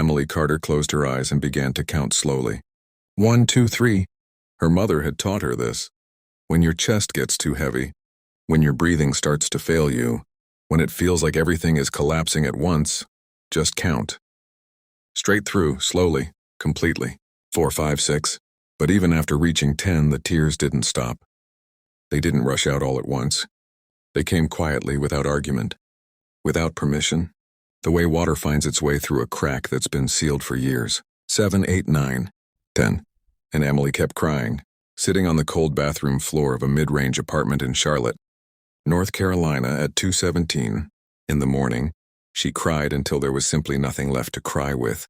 Emily Carter closed her eyes and began to count slowly. 1, 2, 3. Her mother had taught her this. When your chest gets too heavy, when your breathing starts to fail you, when it feels like everything is collapsing at once, just count. Straight through, slowly, completely. 4, 5, 6. But even after reaching 10, the tears didn't stop. They didn't rush out all at once. They came quietly, without argument, without permission, the way water finds its way through a crack that's been sealed for years. 7, 8, 9, 10. And Emily kept crying, sitting on the cold bathroom floor of a mid-range apartment in Charlotte, North Carolina at 2:17 in the morning. She cried until there was simply nothing left to cry with.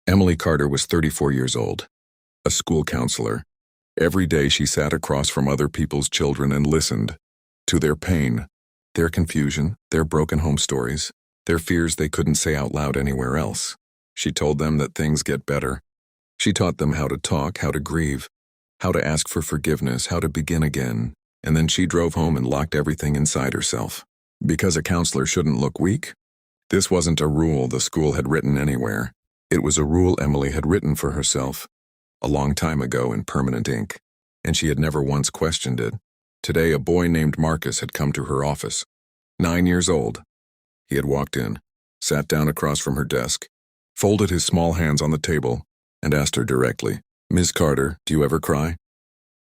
Emily Carter was 34 years old, a school counselor. Every day she sat across from other people's children and listened to their pain, their confusion, their broken home stories, their fears they couldn't say out loud anywhere else. She told them that things get better. She taught them how to talk, how to grieve, how to ask for forgiveness, how to begin again, and then she drove home and locked everything inside herself. Because a counselor shouldn't look weak? This wasn't a rule the school had written anywhere. It was a rule Emily had written for herself a long time ago in permanent ink, and she had never once questioned it. Today, a boy named Marcus had come to her office, 9 years old. He had walked in, sat down across from her desk, folded his small hands on the table, and asked her directly, "Ms. Carter, do you ever cry?"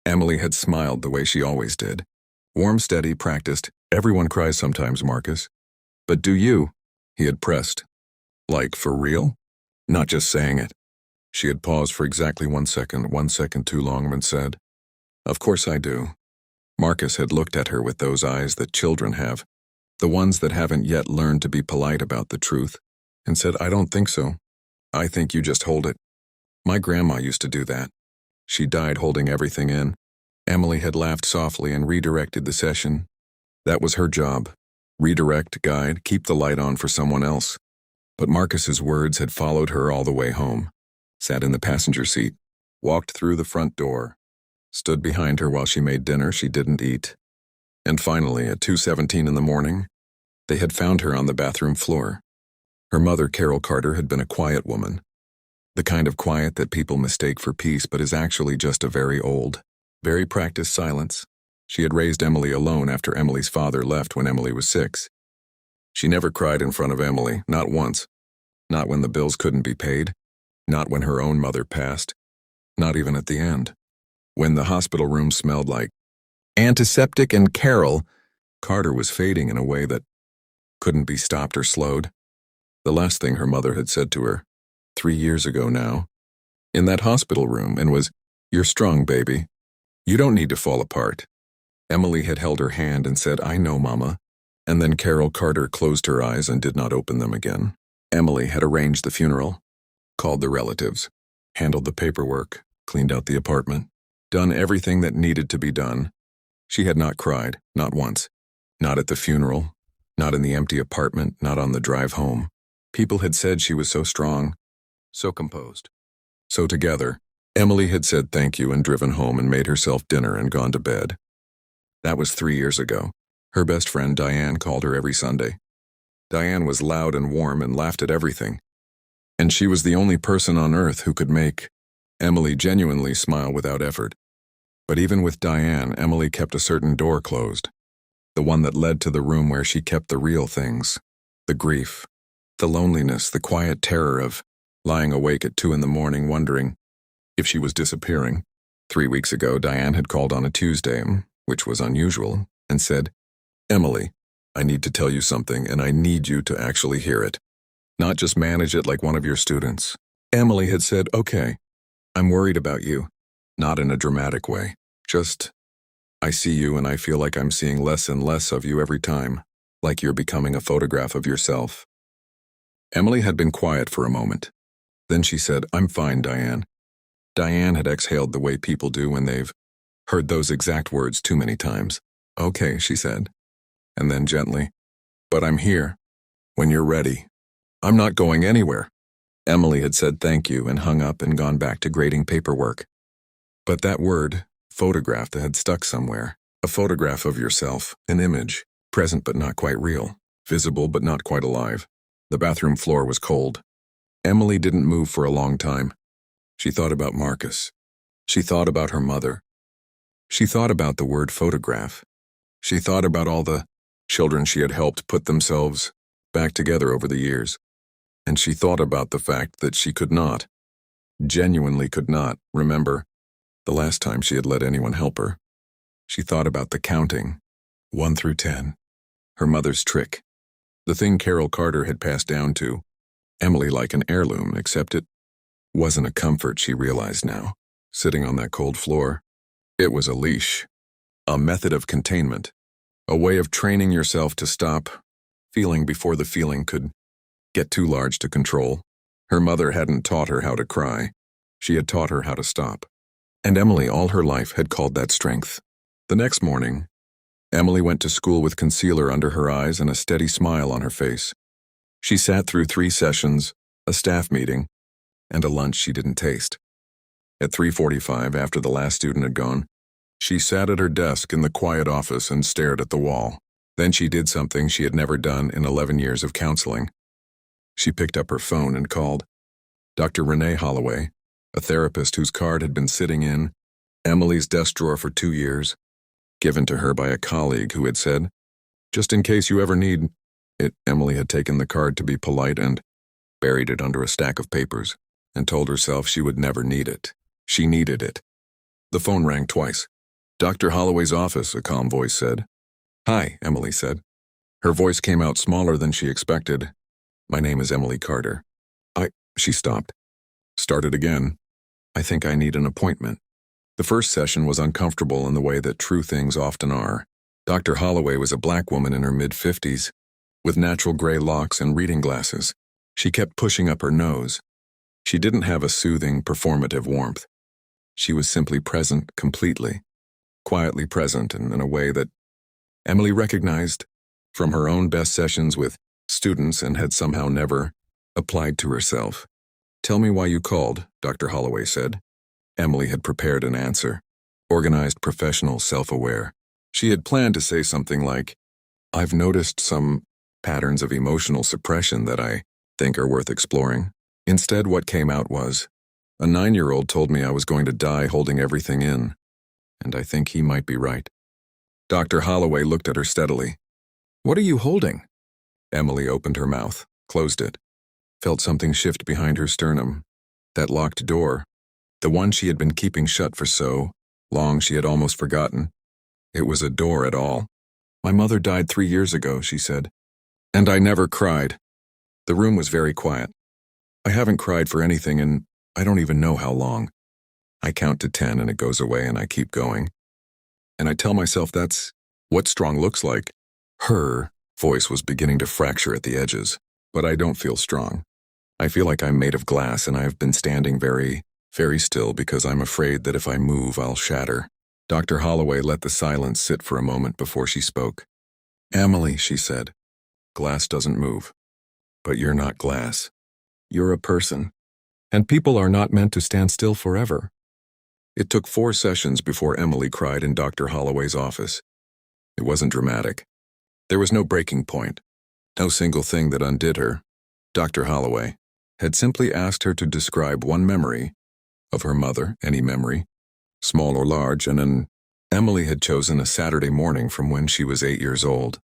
Emily had smiled the way she always did. Warm, steady, practiced. "Everyone cries sometimes, Marcus. But do you?" He had pressed. "Like, for real? Not just saying it." She had paused for exactly 1 second too long, and said, "Of course I do." Marcus had looked at her with those eyes that children have, the ones that haven't yet learned to be polite about the truth, and said, "I don't think so. I think you just hold it. My grandma used to do that. She died holding everything in." Emily had laughed softly and redirected the session. That was her job. Redirect, guide, keep the light on for someone else. But Marcus's words had followed her all the way home. Sat in the passenger seat, walked through the front door, stood behind her while she made dinner she didn't eat. And finally, at 2:17 in the morning, they had found her on the bathroom floor. Her mother, Carol Carter, had been a quiet woman. The kind of quiet that people mistake for peace but is actually just a very old, very practiced silence. She had raised Emily alone after Emily's father left when Emily was 6. She never cried in front of Emily, not once. Not when the bills couldn't be paid. Not when her own mother passed. Not even at the end. When the hospital room smelled like antiseptic and Carol, Carter was fading in a way that couldn't be stopped or slowed. The last thing her mother had said to her, 3 years ago now, in that hospital room, and was, "You're strong, baby. You don't need to fall apart." Emily had held her hand and said, "I know, Mama." And then Carol Carter closed her eyes and did not open them again. Emily had arranged the funeral, called the relatives, handled the paperwork, cleaned out the apartment, done everything that needed to be done. She had not cried, not once. Not at the funeral, not in the empty apartment, not on the drive home. People had said she was so strong, so composed. So together, Emily had said thank you and driven home and made herself dinner and gone to bed. That was 3 years ago. Her best friend Diane called her every Sunday. Diane was loud and warm and laughed at everything. And she was the only person on earth who could make Emily genuinely smile without effort. But even with Diane, Emily kept a certain door closed. The one that led to the room where she kept the real things. The grief, the loneliness, the quiet terror of lying awake at 2 in the morning wondering if she was disappearing. 3 weeks ago, Diane had called on a Tuesday, which was unusual, and said, "Emily, I need to tell you something, and I need you to actually hear it. Not just manage it like one of your students." Emily had said, "Okay, I'm worried about you." Not in a dramatic way. Just, "I see you and I feel like I'm seeing less and less of you every time, like you're becoming a photograph of yourself." Emily had been quiet for a moment. Then she said, "I'm fine, Diane." Diane had exhaled the way people do when they've heard those exact words too many times. "Okay," she said. And then gently, "But I'm here. When you're ready. I'm not going anywhere." Emily had said thank you and hung up and gone back to grading paperwork. But that word, photograph, had stuck somewhere. A photograph of yourself, an image, present but not quite real, visible but not quite alive. The bathroom floor was cold. Emily didn't move for a long time. She thought about Marcus. She thought about her mother. She thought about the word photograph. She thought about all the children she had helped put themselves back together over the years. And she thought about the fact that she could not, genuinely could not, remember the last time she had let anyone help her. She thought about the counting, 1 through 10, her mother's trick, the thing Carol Carter had passed down to Emily like an heirloom, except it wasn't a comfort, she realized now, sitting on that cold floor. It was a leash, a method of containment, a way of training yourself to stop feeling before the feeling could get too large to control. Her mother hadn't taught her how to cry. She had taught her how to stop. And Emily all her life had called that strength. The next morning, Emily went to school with concealer under her eyes and a steady smile on her face. She sat through 3 sessions, a staff meeting, and a lunch she didn't taste. At 3:45, after the last student had gone, she sat at her desk in the quiet office and stared at the wall. Then she did something she had never done in 11 years of counseling. She picked up her phone and called Dr. Renee Holloway, a therapist whose card had been sitting in Emily's desk drawer for 2 years, given to her by a colleague who had said, "Just in case you ever need it." Emily had taken the card to be polite and buried it under a stack of papers and told herself she would never need it. She needed it. The phone rang twice. "Dr. Holloway's office," a calm voice said. "Hi," Emily said. Her voice came out smaller than she expected. "My name is Emily Carter." She stopped. Started again. "I think I need an appointment." The first session was uncomfortable in the way that true things often are. Dr. Holloway was a black woman in her mid-50s, with natural gray locks and reading glasses. She kept pushing up her nose. She didn't have a soothing, performative warmth. She was simply present completely, quietly present, and in a way that Emily recognized from her own best sessions with students and had somehow never applied to herself. "Tell me why you called," Dr. Holloway said. Emily had prepared an answer, organized, professional, self-aware. She had planned to say something like, "I've noticed some patterns of emotional suppression that I think are worth exploring." Instead, what came out was, "A 9-year-old told me I was going to die holding everything in, and I think he might be right." Dr. Holloway looked at her steadily. "What are you holding?" Emily opened her mouth, closed it, felt something shift behind her sternum. That locked door, the one she had been keeping shut for so long she had almost forgotten. It was a door at all. "My mother died 3 years ago," she said, "and I never cried." The room was very quiet. "I haven't cried for anything and I don't even know how long. I count to 10 and it goes away and I keep going. And I tell myself that's what strong looks like." Her voice was beginning to fracture at the edges. "But I don't feel strong. I feel like I'm made of glass and I've been standing very, very still because I'm afraid that if I move, I'll shatter." Dr. Holloway let the silence sit for a moment before she spoke. "Emily," she said, "glass doesn't move. But you're not glass. You're a person. And people are not meant to stand still forever." It took 4 sessions before Emily cried in Dr. Holloway's office. It wasn't dramatic. There was no breaking point, no single thing that undid her. Dr. Holloway had simply asked her to describe one memory of her mother, any memory, small or large, and Emily had chosen a Saturday morning from when she was 8 years old.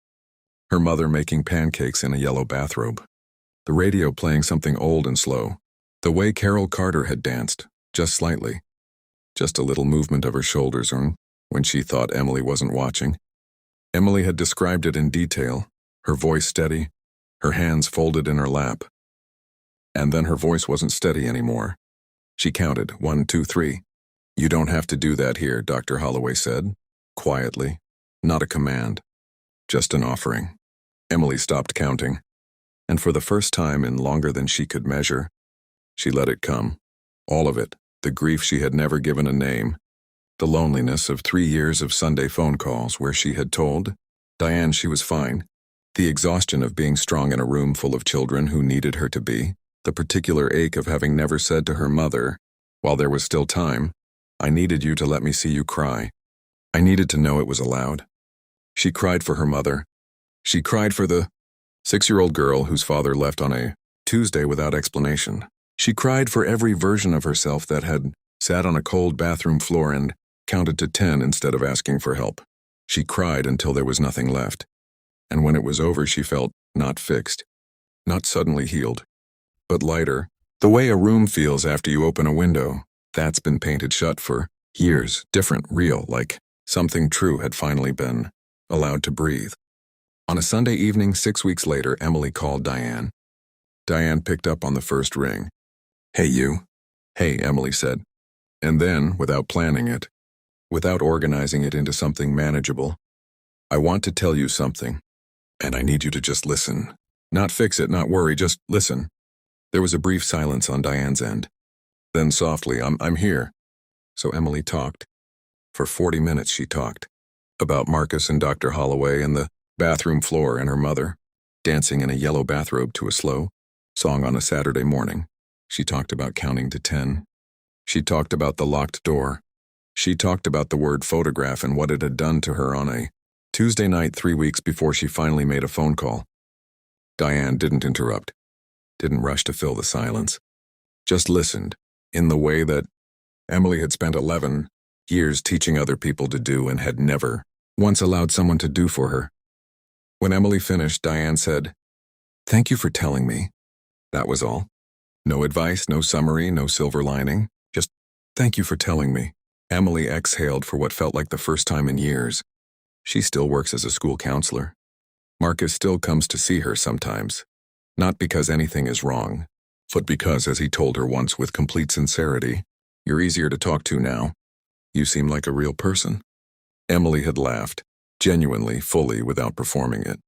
Her mother making pancakes in a yellow bathrobe. The radio playing something old and slow. The way Carol Carter had danced, just slightly. Just a little movement of her shoulders when she thought Emily wasn't watching. Emily had described it in detail, her voice steady, her hands folded in her lap. And then her voice wasn't steady anymore. She counted, 1, 2, 3. "You don't have to do that here," Dr. Holloway said, quietly. Not a command, just an offering. Emily stopped counting, and for the first time in longer than she could measure, she let it come. All of it, the grief she had never given a name, the loneliness of 3 years of Sunday phone calls where she had told Diane she was fine, the exhaustion of being strong in a room full of children who needed her to be, the particular ache of having never said to her mother, while there was still time, "I needed you to let me see you cry. I needed to know it was allowed." She cried for her mother. She cried for the 6-year-old girl whose father left on a Tuesday without explanation. She cried for every version of herself that had sat on a cold bathroom floor and counted to 10 instead of asking for help. She cried until there was nothing left. And when it was over, she felt not fixed, not suddenly healed, but lighter. The way a room feels after you open a window, that's been painted shut for years, different, real, like something true had finally been allowed to breathe. On a Sunday evening 6 weeks later, Emily called Diane. Diane picked up on the first ring. "Hey, you." "Hey," Emily said. And then, without planning it, without organizing it into something manageable, "I want to tell you something, and I need you to just listen. Not fix it, not worry, just listen." There was a brief silence on Diane's end. Then softly, I'm here." So Emily talked. For 40 minutes she talked. About Marcus and Dr. Holloway and the bathroom floor and her mother, dancing in a yellow bathrobe to a slow song on a Saturday morning. She talked about counting to 10. She talked about the locked door. She talked about the word photograph and what it had done to her on a Tuesday night 3 weeks before she finally made a phone call. Diane didn't interrupt, didn't rush to fill the silence, just listened in the way that Emily had spent 11 years teaching other people to do and had never once allowed someone to do for her. When Emily finished, Diane said, "Thank you for telling me." That was all. No advice, no summary, no silver lining. Just, "Thank you for telling me." Emily exhaled for what felt like the first time in years. She still works as a school counselor. Marcus still comes to see her sometimes. Not because anything is wrong, but because, as he told her once with complete sincerity, "You're easier to talk to now. You seem like a real person." Emily had laughed, genuinely, fully, without performing it.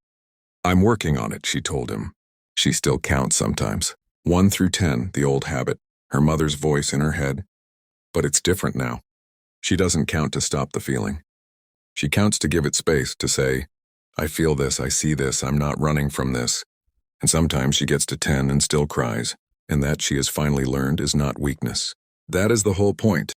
"I'm working on it," she told him. She still counts sometimes. 1 through 10, the old habit, her mother's voice in her head. But it's different now. She doesn't count to stop the feeling. She counts to give it space, to say, "I feel this, I see this, I'm not running from this." And sometimes she gets to 10 and still cries, and that she has finally learned is not weakness. That is the whole point.